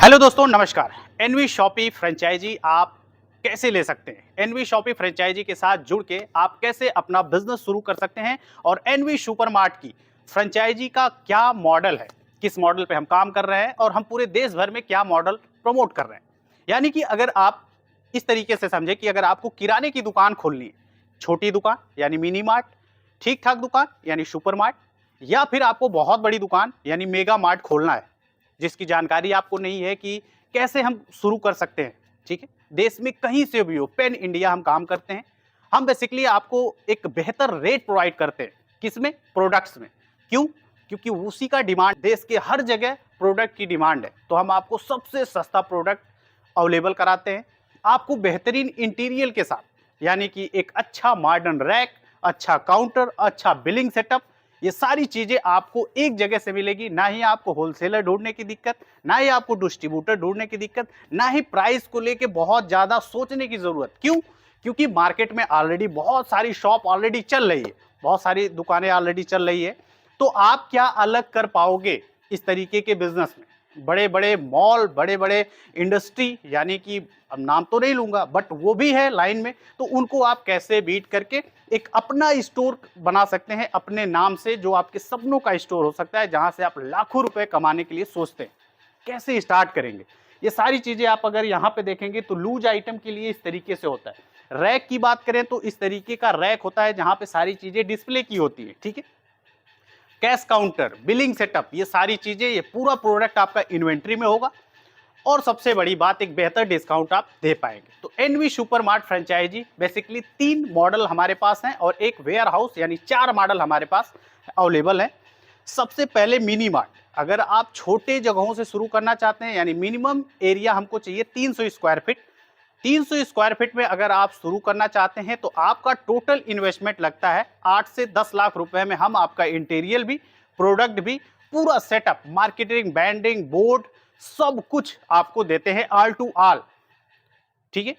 Hello दोस्तों, नमस्कार। N V shoppe franchise आप कैसे ले सकते हैं? एनवी शॉपी फ्रेंचाइजी के साथ जुड़ के आप कैसे अपना बिजनेस शुरू कर सकते हैं और एनवी सुपरमार्ट की फ्रेंचाइजी का क्या मॉडल है, किस मॉडल पे हम काम कर रहे हैं और हम पूरे देश भर में क्या मॉडल प्रमोट कर रहे हैं। यानी कि अगर आप इस तरीके से समझे कि अगर आपको किराने की दुकान खोलनी है, छोटी दुकान यानी मिनी मार्ट, ठीक ठाक दुकान यानी सुपरमार्ट, या फिर आपको बहुत बड़ी दुकान यानी मेगा मार्ट खोलना है, जिसकी जानकारी आपको नहीं है कि कैसे हम शुरू कर सकते हैं। ठीक है, देश में कहीं से भी हो, पैन इंडिया हम काम करते हैं। हम बेसिकली आपको एक बेहतर रेट प्रोवाइड करते हैं। किसमें? प्रोडक्ट्स में। क्यों? क्योंकि उसी का डिमांड देश के हर जगह प्रोडक्ट की डिमांड है, तो हम आपको सबसे सस्ता प्रोडक्ट अवेलेबल कराते हैं। आपको बेहतरीन इंटीरियर के साथ, यानी कि एक अच्छा मॉडर्न रैक, अच्छा काउंटर, अच्छा बिलिंग सेटअप, ये सारी चीजें आपको एक जगह से मिलेगी। ना ही आपको होलसेलर ढूंढने की दिक्कत, ना ही आपको डिस्ट्रीब्यूटर ढूंढने की दिक्कत, ना ही प्राइस को लेके बहुत ज्यादा सोचने की जरूरत। क्यों? क्योंकि मार्केट में ऑलरेडी बहुत सारी शॉप ऑलरेडी चल रही है, बहुत सारी दुकानें ऑलरेडी चल रही है। तो आप क्या अलग कर पाओगे इस तरीके के बिजनेस में? बड़े बड़े मॉल, बड़े बड़े इंडस्ट्री, यानी कि अब नाम तो नहीं लूंगा बट वो भी है लाइन में, तो उनको आप कैसे बीट करके एक अपना स्टोर बना सकते हैं अपने नाम से, जो आपके सपनों का स्टोर हो सकता है, जहां से आप लाखों रुपए कमाने के लिए सोचते हैं। कैसे स्टार्ट करेंगे? ये सारी चीजें आप अगर यहाँ पे देखेंगे तो लूज आइटम के लिए इस तरीके से होता है। रैक की बात करें तो इस तरीके का रैक होता है जहां पे सारी चीजें डिस्प्ले की होती है। ठीक है, कैश काउंटर, बिलिंग सेटअप, ये सारी चीजें, ये पूरा प्रोडक्ट आपका इन्वेंट्री में होगा। और सबसे बड़ी बात, एक बेहतर डिस्काउंट आप दे पाएंगे। तो NV supermart franchise basically 3 model हमारे पास हैं और एक वेयर हाउस, यानी 4 मॉडल हमारे पास अवेलेबल है। सबसे पहले मिनी मार्ट। अगर आप छोटे जगहों से शुरू करना चाहते हैं, यानी मिनिमम एरिया हमको चाहिए 300 स्क्वायर फीट, 300 स्क्वायर फीट में अगर आप शुरू करना चाहते हैं तो आपका टोटल इन्वेस्टमेंट लगता है 8 से 10 लाख रुपए में। हम आपका इंटीरियर भी, प्रोडक्ट भी, पूरा सेटअप, मार्केटिंग, ब्रांडिंग, बोर्ड, सब कुछ आपको देते हैं ऑल टू ऑल। ठीक है,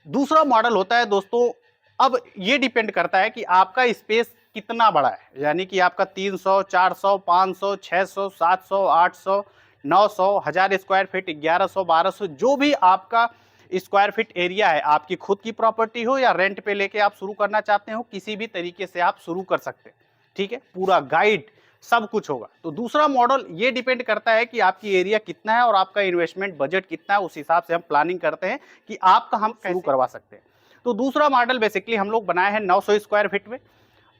दूसरा मॉडल होता है दोस्तों, अब ये डिपेंड करता है कि आपका स्पेस कितना बड़ा है, यानी कि आपका 300, 400, 500, 600, 700, 800, 900, 1000 स्क्वायर फीट, 1100, 1200, जो भी आपका स्क्वायर फीट एरिया है, आपकी खुद की प्रॉपर्टी हो या रेंट पे लेके आप शुरू करना चाहते हो, किसी भी तरीके से आप शुरू कर सकते हैं। ठीक है, पूरा गाइड सब कुछ होगा। तो दूसरा मॉडल ये डिपेंड करता है कि आपकी एरिया कितना है और आपका इन्वेस्टमेंट बजट कितना है, उस हिसाब से हम प्लानिंग करते हैं कि आपका हम शुरू करवा सकते हैं। तो दूसरा मॉडल बेसिकली हम लोग बनाए हैं 900 स्क्वायर फीट में।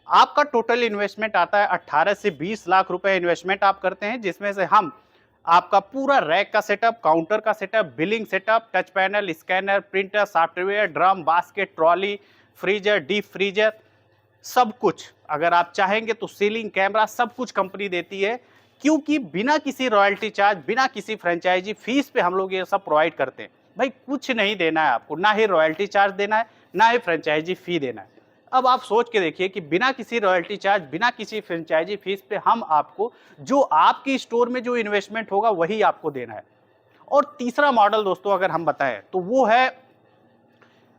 आपका टोटल इन्वेस्टमेंट आता है 18 से 20 लाख रुपए इन्वेस्टमेंट आप करते हैं, जिसमें से हम आपका पूरा रैक का सेटअप, काउंटर का setup, billing setup, touch panel, scanner, printer, software, drum, basket, trolley, freezer, deep freezer, सब कुछ अगर आप चाहेंगे तो सीलिंग, कैमरा, सब कुछ कंपनी देती है। क्योंकि बिना किसी रॉयल्टी चार्ज, बिना किसी फ्रेंचाइजी फीस पे हम लोग ये सब प्रोवाइड करते हैं। भाई कुछ नहीं देना है आपको, ना ही रॉयल्टी चार्ज देना है, ना ही फ्रेंचाइजी फी देना है। अब आप सोच के देखिए कि बिना किसी रॉयल्टी चार्ज, बिना किसी फ्रेंचाइजी फीस पे हम आपको जो आपकी स्टोर में जो इन्वेस्टमेंट होगा वही आपको देना है। और तीसरा मॉडल दोस्तों अगर हम बताएं तो वो है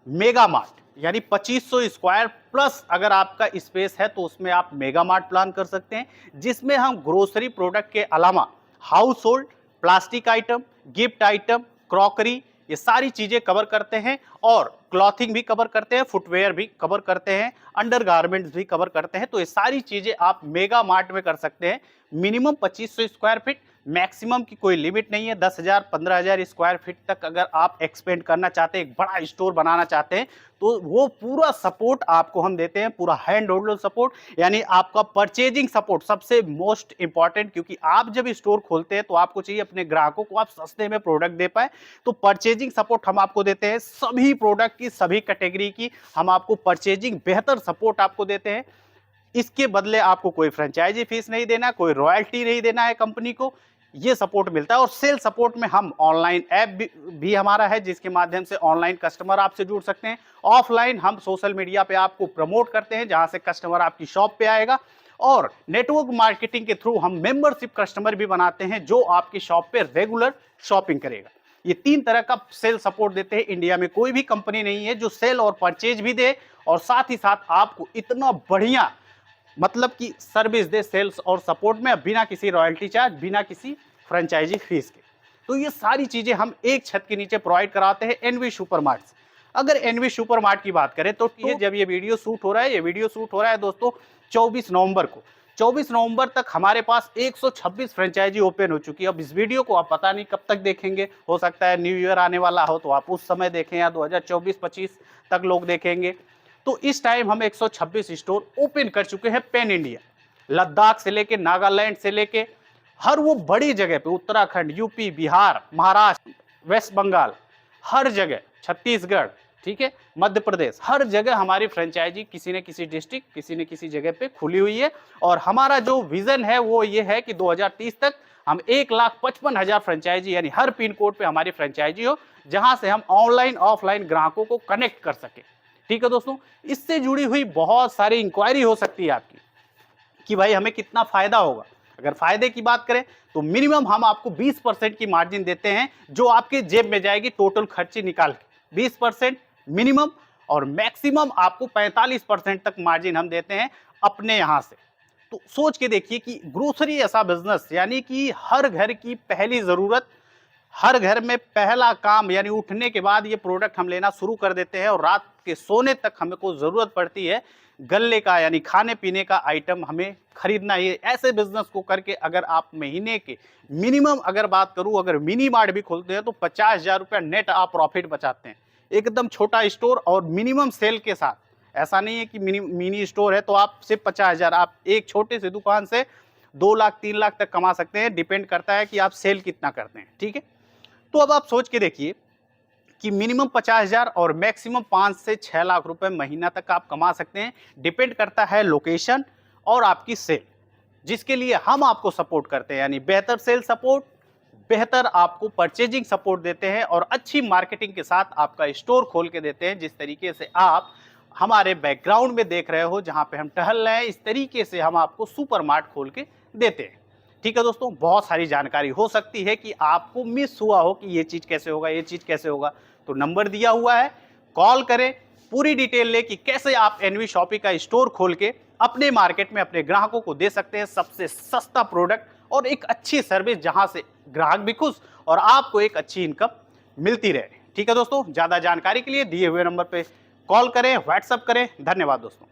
मेगा मार्ट, यानी 2500 स्क्वायर प्लस अगर आपका स्पेस है तो उसमें आप मेगा मार्ट प्लान कर सकते हैं, जिसमें हम ग्रोसरी प्रोडक्ट के अलावा house hold, plastic item, gift item, crockery, ये सारी चीजें कवर करते हैं और क्लॉथिंग भी कवर करते हैं, फुटवेयर भी कवर करते हैं, अंडर गारमेंट्स भी कवर करते हैं। तो ये सारी चीजें आप मेगा मार्ट में कर सकते हैं। मिनिमम 2500 स्क्वायर फीट, मैक्सिमम की कोई लिमिट नहीं है। 10,000, 15,000 स्क्वायर फीट तक अगर आप एक्सपेंड करना चाहते हैं, एक बड़ा स्टोर बनाना चाहते हैं, तो वो पूरा सपोर्ट आपको हम देते हैं, पूरा हैंड होल्ड सपोर्ट, यानी आपका परचेजिंग सपोर्ट सबसे मोस्ट इंपॉर्टेंट। क्योंकि आप जब स्टोर खोलते हैं तो आपको चाहिए अपने ग्राहकों को आप सस्ते में प्रोडक्ट दे पाए, तो परचेजिंग सपोर्ट हम आपको देते हैं। सभी प्रोडक्ट की, सभी कैटेगरी की हम आपको परचेजिंग बेहतर सपोर्ट आपको देते हैं। इसके बदले आपको कोई फ्रेंचाइजी फीस नहीं देना, कोई रॉयल्टी नहीं देना है कंपनी को, ये सपोर्ट मिलता है। और सेल सपोर्ट में हम ऑनलाइन ऐप भी हमारा है, जिसके माध्यम से ऑनलाइन कस्टमर आपसे जुड़ सकते हैं। ऑफलाइन हम सोशल मीडिया पे आपको प्रमोट करते हैं, जहां से कस्टमर आपकी शॉप पे आएगा। और नेटवर्क मार्केटिंग के थ्रू हम मेंबरशिप कस्टमर भी बनाते हैं, जो आपकी शॉप पे रेगुलर शॉपिंग करेगा। ये 3 तरह का सेल सपोर्ट देते हैं। इंडिया में कोई भी कंपनी नहीं है जो सेल और परचेज भी दे और साथ ही साथ आपको इतना बढ़िया मतलब कि सर्विस दे सेल्स और सपोर्ट में, बिना किसी रॉयल्टी चार्ज, बिना किसी फ्रेंचाइजी फीस के। तो ये सारी चीजें हम एक छत के नीचे प्रोवाइड कराते हैं एनवी सुपरमार्ट से। अगर एनवी सुपरमार्ट की बात करें तो ये जब ये वीडियो शूट हो रहा है, ये वीडियो शूट हो रहा है दोस्तों 24 नवंबर को। 24 नवंबर तक हमारे पास 126 फ्रेंचाइजी ओपन हो चुकी है। अब इस वीडियो को आप पता नहीं कब तक देखेंगे, हो सकता है न्यू ईयर आने वाला हो तो आप उस समय देखें या 2024-25 तक लोग देखेंगे। तो इस टाइम हम 126 स्टोर ओपन कर चुके हैं पैन इंडिया, लद्दाख से लेके नागालैंड से लेके हर वो बड़ी जगह पे, उत्तराखंड, यूपी, बिहार, महाराष्ट्र, वेस्ट बंगाल, हर जगह, छत्तीसगढ़, ठीक है, मध्य प्रदेश, हर जगह हमारी फ्रेंचाइजी किसी न किसी डिस्ट्रिक्ट, किसी न किसी जगह पे खुली हुई है। और हमारा जो विजन है वो ये है कि 2030 तक हम 1,55,000 फ्रेंचाइजी यानी हर पिन कोड पे हमारी फ्रेंचाइजी हो, जहां से हम ऑनलाइन ऑफलाइन ग्राहकों को कनेक्ट कर सके। ठीक है दोस्तों, इससे जुड़ी हुई बहुत सारी इंक्वायरी हो सकती है आपकी कि भाई हमें कितना फायदा होगा। अगर फायदे की बात करें तो मिनिमम हम आपको 20% की मार्जिन देते हैं, जो आपके जेब में जाएगी टोटल खर्चे निकाल के, 20% मिनिमम, और मैक्सिमम आपको 45% तक मार्जिन हम देते हैं अपने यहां से। तो सोच के देखिए कि ग्रोसरी ऐसा बिजनेस, यानी कि हर घर की पहली जरूरत, हर घर में पहला काम, यानी उठने के बाद ये प्रोडक्ट हम लेना शुरू कर देते हैं और रात के सोने तक हमें को जरूरत पड़ती है गल्ले का, यानी खाने पीने का आइटम हमें खरीदना ही। ऐसे बिजनेस को करके अगर आप महीने के मिनिमम अगर बात करूं, अगर मिनी मार्ट भी खोलते हैं तो 50,000 रुपया नेट आप प्रॉफिट बचाते हैं, एकदम छोटा स्टोर और मिनिमम सेल के साथ। ऐसा नहीं है कि मिनी स्टोर है तो आप सिर्फ 50,000, आप एक छोटे से दुकान से 2 लाख 3 लाख तक कमा सकते हैं, डिपेंड करता है कि आप सेल कितना करते हैं। ठीक है, तो अब आप सोच के देखिए कि मिनिमम 50,000 और मैक्सिमम 5 से 6 लाख रुपए महीना तक आप कमा सकते हैं। डिपेंड करता है लोकेशन और आपकी सेल, जिसके लिए हम आपको सपोर्ट करते हैं, यानी बेहतर सेल सपोर्ट, बेहतर आपको परचेजिंग सपोर्ट देते हैं और अच्छी मार्केटिंग के साथ आपका स्टोर खोल के देते हैं। जिस तरीके से आप हमारे बैकग्राउंड में देख रहे हो, जहां पे हम टहल रहे हैं, इस तरीके से हम आपको सुपरमार्ट खोल के देते हैं। ठीक है दोस्तों, बहुत सारी जानकारी हो सकती है कि आपको मिस हुआ हो कि ये चीज कैसे होगा, ये चीज कैसे होगा, तो नंबर दिया हुआ है, कॉल करें, पूरी डिटेल ले कि कैसे आप एनवी शॉपी का स्टोर खोल के अपने मार्केट में अपने ग्राहकों को दे सकते हैं सबसे सस्ता प्रोडक्ट और एक अच्छी सर्विस, जहां से ग्राहक भी खुश और आपको एक अच्छी इनकम मिलती रहे। ठीक है दोस्तों, ज्यादा जानकारी के लिए दिए हुए नंबर पे कॉल करें, व्हाट्सएप करें। धन्यवाद दोस्तों।